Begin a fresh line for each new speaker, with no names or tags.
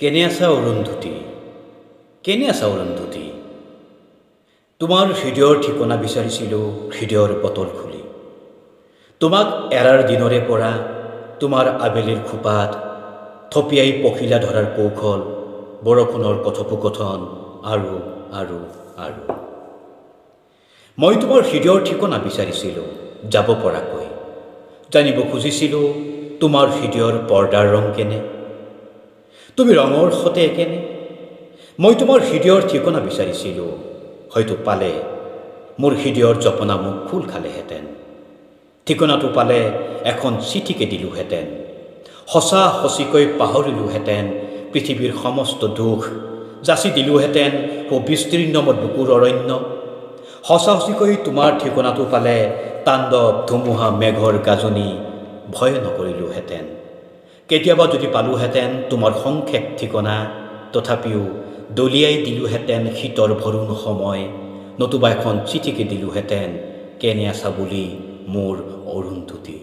কেনে আছা অৰুন্ধতী, কেনে আছা অৰুন্ধতী? তোমাৰ হৃদয়ৰ ঠিকনা বিচাৰিছিলোঁ হৃদয়ৰ বটল খুলি। তোমাক এৰাৰ দিনৰে পৰা তোমাৰ আবেলিৰ খোপাত থপিয়াই পখিলা ধৰাৰ কৌশল, বৰষুণৰ কথোপকথন আৰু আৰু আৰু মই তোমাৰ হৃদয়ৰ ঠিকনা বিচাৰিছিলোঁ যাব পৰাকৈ। জানিব খুজিছিলোঁ তোমাৰ হৃদয়ৰ পৰ্দাৰ ৰং কেনে, তুমি ৰঙৰ সতে একেনে। মই তোমাৰ হৃদয়ৰ ঠিকনা বিচাৰিছিলোঁ, হয়তো পালে মোৰ হৃদয়ৰ জপনা মোক খোল খালেহেঁতেন। ঠিকনাটো পালে এখন চিঠিকে দিলোঁহেঁতেন, সঁচা সঁচিকৈ পাহৰিলোঁহেঁতেন পৃথিৱীৰ সমস্ত দুখ, যাচি দিলোঁহেঁতেন বিস্তীৰ্ণ মোৰ বুকুৰ অৰণ্য। সঁচা সঁচিকৈ তোমাৰ ঠিকনাটো পালে তাণ্ডৱ ধুমুহা মেঘৰ গাজনি ভয় নকৰিলোঁহেঁতেন। কেতিয়াবা যদি পালোঁহেঁতেন তোমাৰ সংক্ষেপ ঠিকনা, তথাপিও দলিয়াই দিলোঁহেঁতেন শীতৰ ভৰোণ সময়, নতুবা এখন চিঠিকে দিলোঁহেঁতেন কেনে আছা বুলি মোৰ অৰুন্ধতী।